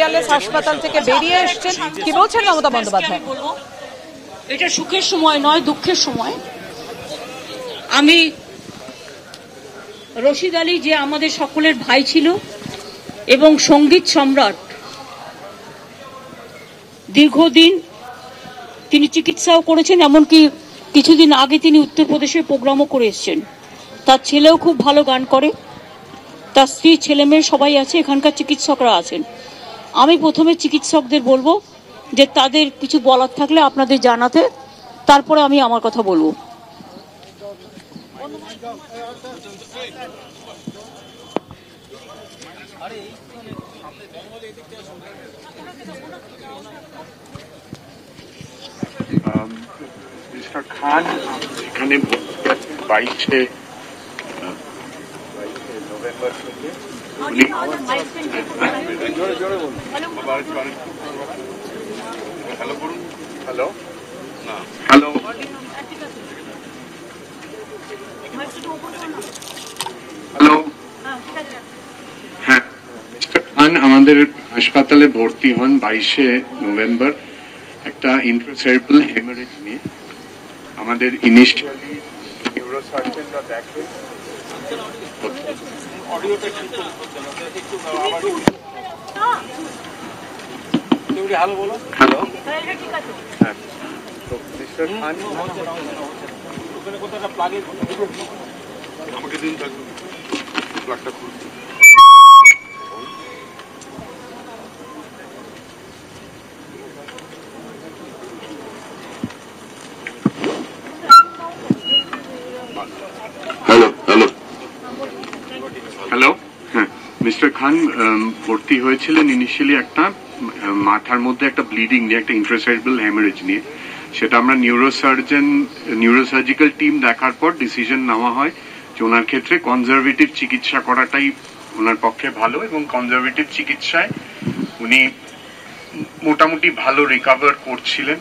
Peerless হাসপাতাল থেকে বেরিয়ে এসেছেন, কি বলছেন মমতা বন্দ্যোপাধ্যায়? এটা সুখের সময় নয়, দুঃখের সময়। আমি রশিদ আলী, যে আমাদের সকলের ভাই ছিল এবং সঙ্গীত সম্রাট, দীর্ঘদিন তিনি চিকিৎসাও করেছেন, এমনকি কিছুদিন আগে তিনি উত্তরপ্রদেশের প্রোগ্রামও করে এসেছেন। তার ছেলেও খুব ভালো গান করে, তার স্ত্রী ছেলে মেয়ে সবাই আছে, এখানকার চিকিৎসকরা আছেন। আমি প্রথমে চিকিৎসকদের বলবো যে তাদের কিছু বলার থাকলে আপনাদের জানাতে, তারপরে আমি আমার কথা বলবো। মিস্টার খান এখানে 22শে নভেম্বর থেকে হ্যালো হ্যালো হ্যালো হ্যাঁ, মিস্টার খান আমাদের হাসপাতালে ভর্তি হন 22শে নভেম্বর একটা ইন্ট্রাসেরেব্রাল হেমারেজ নিয়ে। আমাদের ইনিশিয়ালি নিউরোসার্জনরা দেখে হ্যালো হ্যাঁ, তো মিস্টার খান আমাকে দিন প্লাগটা খুলুন। হ্যালো হ্যাঁ, মিস্টার খান ভর্তি হয়েছিলেন ইনিশিয়ালি একটা মাথার মধ্যে একটা ব্লিডিং নিয়ে, একটা ইন্ট্রাসেরেব্রাল হ্যামারেজ নিয়ে। সেটা আমরা নিউরোসার্জিক্যাল টিম দেখার পর ডিসিশন নেওয়া হয় যে ওনার ক্ষেত্রে কনজারভেটিভ চিকিৎসা করাটাই ওনার পক্ষে ভালো, এবং কনজারভেটিভ চিকিৎসায় উনি মোটামুটি ভালো রিকভার করছিলেন।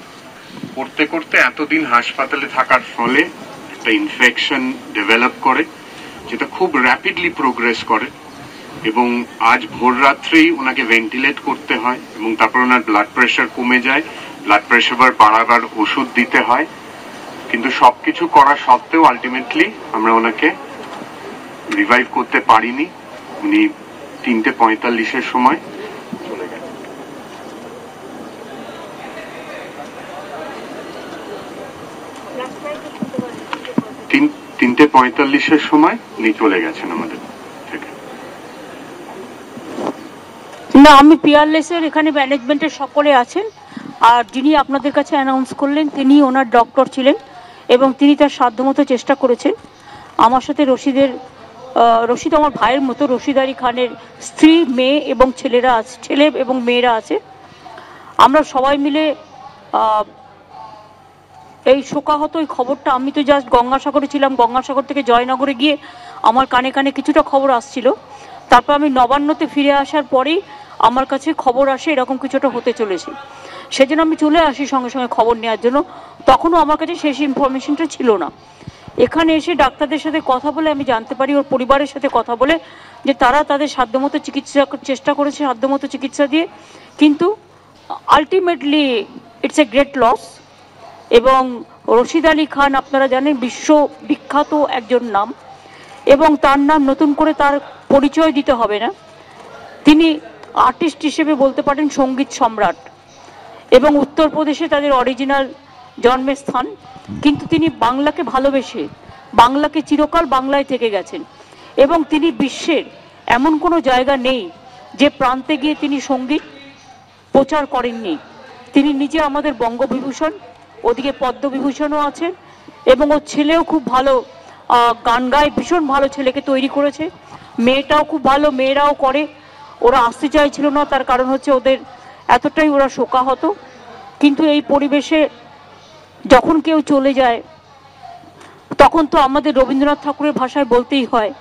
করতে করতে এতদিন হাসপাতালে থাকার ফলে একটা ইনফেকশন ডেভেলপ করে, যেটা খুব র্যাপিডলি প্রোগ্রেস করে, এবং আজ ভোর রাত্রেই ওনাকে ভেন্টিলেট করতে হয়, এবং তারপর ওনার ব্লাড প্রেশার কমে যায়, ব্লাড প্রেশার বাড়াবার ওষুধ দিতে হয়। কিন্তু সবকিছু করা সত্ত্বেও আলটিমেটলি আমরা ওনাকে রিভাইভ করতে পারিনি। উনি 3:45-এর সময় চলে গেছেন। 3:45-এর সময় উনি চলে গেছেন আমাদের থেকে। না, আমি পিয়ারলেসের এখানে ম্যানেজমেন্টের সকলে আছেন, আর যিনি আপনাদের কাছে অ্যানাউন্স করলেন তিনি ওনার ডক্টর ছিলেন এবং তিনি তার সাধ্যমতো চেষ্টা করেছেন। আমার সাথে রশিদ আমার ভাইয়ের মতো, রশিদ আলী খানের স্ত্রী, মেয়ে এবং ছেলে এবং মেয়েরা আছে। আমরা সবাই মিলে এই শোকাহত এই খবরটা, আমি তো জাস্ট গঙ্গাসাগরে ছিলাম, গঙ্গাসাগর থেকে জয়নগরে গিয়ে আমার কানে কানে কিছুটা খবর আসছিল। তারপর আমি নবান্নতে ফিরে আসার পরেই আমার কাছে খবর আসে এরকম কিছুটা হতে চলেছে। সেজন্য আমি চলে আসি সঙ্গে সঙ্গে খবর নেওয়ার জন্য। তখনও আমার কাছে শেষ ইনফরমেশনটা ছিল না। এখানে এসে ডাক্তারদের সাথে কথা বলে আমি জানতে পারি, ওর পরিবারের সাথে কথা বলে, যে তারা তাদের সাধ্যমতো চিকিৎসা চেষ্টা করেছে, সাধ্যমতো চিকিৎসা দিয়ে, কিন্তু ultimately it's a great loss. এবং রশিদ আলী খান আপনারা জানেন বিশ্ববিখ্যাত একজন নাম, এবং তার নাম নতুন করে তার পরিচয় দিতে হবে না। তিনি আর্টিস্ট হিসেবে বলতে পারেন সঙ্গীত সম্রাট, এবং উত্তরপ্রদেশে তাদের অরিজিনাল জন্মের স্থান। কিন্তু তিনি বাংলাকে ভালোবেসে, বাংলাকে চিরকাল বাংলায় থেকে গেছেন, এবং তিনি বিশ্বের এমন কোনো জায়গা নেই যে প্রান্তে গিয়ে তিনি সঙ্গীত প্রচার করেননি। তিনি নিজে আমাদের বঙ্গবিভূষণ, ওদিকে পদ্মবিভূষণও আছে, এবং ওর ছেলেও খুব ভালো গান গায়, ভীষণ ভালো ছেলেকে তৈরি করেছে। মেয়েটাও খুব ভালো, মেয়েরাও করে। ওরা আসতে চাইছিল না, তার কারণ হচ্ছে ওদের এতটাই ওরা শোকাহত। কিন্তু এই পরিবেশে যখন কেউ চলে যায় তখন তো আমাদের রবীন্দ্রনাথ ঠাকুরের ভাষায় বলতেই হয়,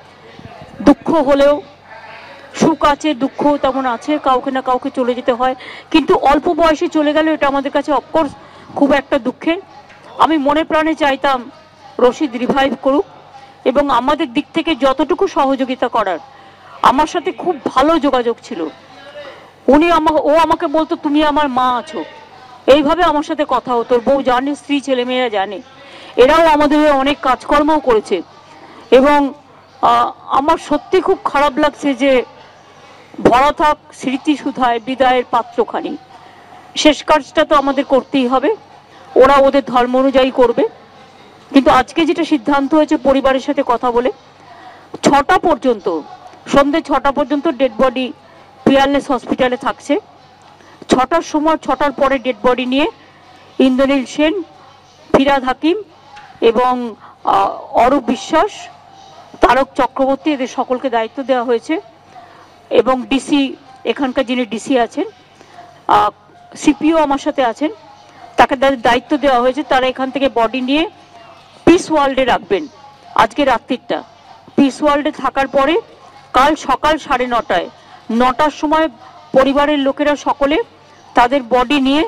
দুঃখ হলেও সুখ আছে, দুঃখ তেমন আছে, কাউকে না কাউকে চলে যেতে হয়। কিন্তু অল্প বয়সে চলে গেল, এটা আমাদের কাছে অফকোর্স খুব একটা দুঃখের। আমি মনে প্রাণে চাইতাম রশিদ রিভাইভ করুক, এবং আমাদের দিক থেকে যতটুকু সহযোগিতা করার, আমার সাথে খুব ভালো যোগাযোগ ছিল। ও আমাকে বলতো তুমি আমার মা আছো, এইভাবে আমার সাথে কথা হতো। বউ জানে, স্ত্রী ছেলেমেয়েরা জানে, এরাও আমাদের অনেক কাজকর্মও করেছে। এবং আমার সত্যি খুব খারাপ লাগছে যে ভরা থাক স্মৃতি সুধায় বিদায়ের পাত্রখানি, শেষ কাজটা তো আমাদের করতেই হবে, ওরা ওদের ধর্ম অনুযায়ী করবে। কিন্তু আজকে যেটা সিদ্ধান্ত হয়েছে পরিবারের সাথে কথা বলে, 6টা পর্যন্ত, সন্ধ্যে 6টা পর্যন্ত ডেড বডি পিয়ারলেস হসপিটালে থাকছে। 6টার সময়, 6টার পরে ডেড বডি নিয়ে ইন্দ্রনীল সেন, ফিরহাদ হাকিম এবং অরূপ বিশ্বাস, তারক চক্রবর্তী, এদের সকলকে দায়িত্ব দেওয়া হয়েছে। এবং ডিসি, এখানকার যিনি ডিসি আছেন, সিপিও আমার সাথে আছেন, তাকে দায়িত্ব দেওয়া হয়েছে। তারা এখান থেকে বডি নিয়ে পিস ওয়ার্ল্ডে রাখবেন আজকে রাত্রিটা। পিস ওয়ার্ল্ডে থাকার পরে কাল সকাল 9:30, 9টার সময় পরিবারের লোকেরা সকলে তাদের বডি নিয়ে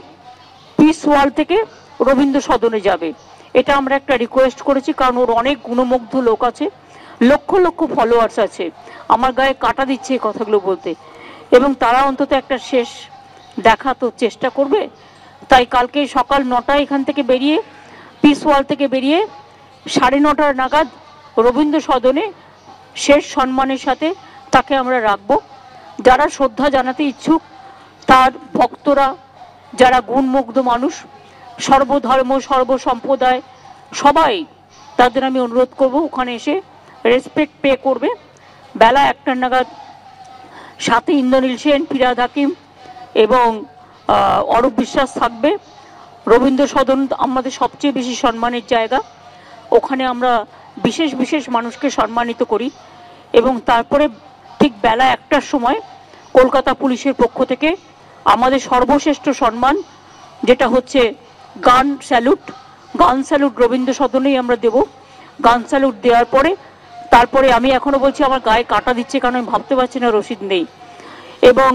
পিস ওয়ার্ল্ড থেকে রবীন্দ্র সদনে যাবে। এটা আমরা একটা রিকোয়েস্ট করেছি, কারণ ওর অনেক গুণমুগ্ধ লোক আছে, লক্ষ লক্ষ ফলোয়ার্স আছে, আমার গায়ে কাটা দিচ্ছে এই কথাগুলো বলতে, এবং তারা অন্তত একটা শেষ দেখা তো চেষ্টা করবে। তাই কালকে সকাল 9টায় এখান থেকে বেরিয়ে, পিস ওয়ার্ল্ড থেকে বেরিয়ে 9:30 নাগাদ রবীন্দ্র সদনে শেষ সম্মানের সাথে তাকে আমরা রাখবো। যারা শ্রদ্ধা জানাতে ইচ্ছুক, তার ভক্তরা, যারা গুণমুগ্ধ মানুষ, সর্বধর্ম সর্বসম্প্রদায় সবাই, তাদের আমি অনুরোধ করব ওখানে এসে রেসপেক্ট পে করবে। বেলা 1টা নাগাদ সাথে ইন্দ্রনীল সেন, ফিরহাদ হাকিম এবং অরূপ বিশ্বাস থাকবে। রবীন্দ্র সদন আমাদের সবচেয়ে বেশি সম্মানের জায়গা, ওখানে আমরা বিশেষ বিশেষ মানুষকে সম্মানিত করি। এবং তারপরে ঠিক বেলা 1টার সময় কলকাতা পুলিশের পক্ষ থেকে আমাদের সর্বশ্রেষ্ঠ সম্মান, যেটা হচ্ছে গান স্যালুট, রবীন্দ্র সদনেই আমরা দেব। গান স্যালুট দেওয়ার পরে তারপরে আমি এখনো বলছি আমার গায়ে কাটা দিচ্ছে, কারণ আমি ভাবতে পারছি না রশিদ নেই। এবং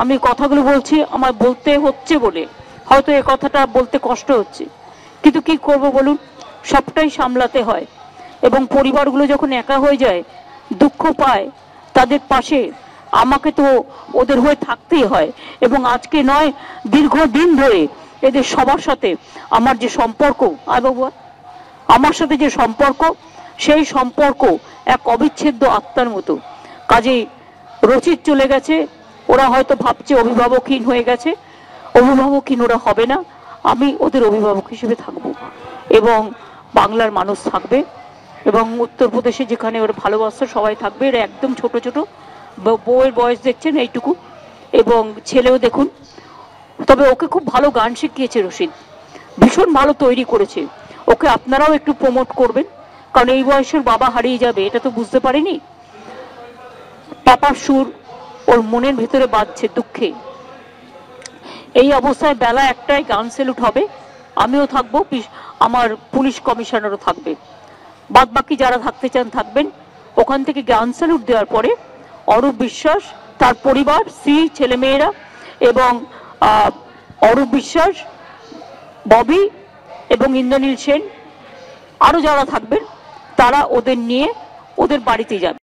আমি কথাগুলো বলছি আমার বলতে হচ্ছে বলে, হয়তো এ কথাটা বলতে কষ্ট হচ্ছে, কিন্তু কি করব বলুন, সবটাই সামলাতে হয়। এবং পরিবারগুলো যখন একা হয়ে যায়, দুঃখ পায়, তাদের পাশে আমাকে তো ওদের হয়ে থাকতেই হয়। এবং আজকে নয়, দীর্ঘদিন ধরে এদের সবার সাথে আমার যে সম্পর্ক, আমার সাথে যে সম্পর্ক, সেই সম্পর্ক এক অবিচ্ছেদ্য আত্মার মতো। কাজেই রচিত চলে গেছে, ওরা হয়তো ভাবছে অভিভাবকহীন হয়ে গেছে, অভিভাবকহীন ওরা হবে না, আমি ওদের অভিভাবক হিসেবে থাকবো এবং বাংলার মানুষ থাকবে এবং উত্তরপ্রদেশে যেখানে ওরা ভালোবাসা সবাই থাকবে। এরা একদম ছোট ছোট, বউয়ের বয়স দেখছেন এইটুকু, এবং ছেলেও দেখুন। তবে ওকে খুব ভালো গান শিখিয়েছে রশিদ, ভীষণ ভালো তৈরি করেছে। ওকে আপনারাও একটু প্রমোট করবেন, কারণ এই বয়সের বাবা হারিয়ে যাবে এটা তো বুঝতে পারিনি। পাপার সুর ওর মনের ভিতরে বাজছে দুঃখে। এই অবস্থায় বেলা 1টায় গান স্যালুট হবে, আমিও থাকবো, আমার পুলিশ কমিশনারও থাকবে, বাদ বাকি যারা থাকতে চান থাকবেন। ওখান থেকে গান স্যালুট দেওয়ার পরে অরূপ বিশ্বাস, তার পরিবার, স্ত্রী, ছেলেমেয়েরা এবং অরূপ বিশ্বাস, ববি এবং ইন্দ্রনীল সেন, আরো যারা থাকবেন তারা ওদের নিয়ে ওদের বাড়িতে যাবে।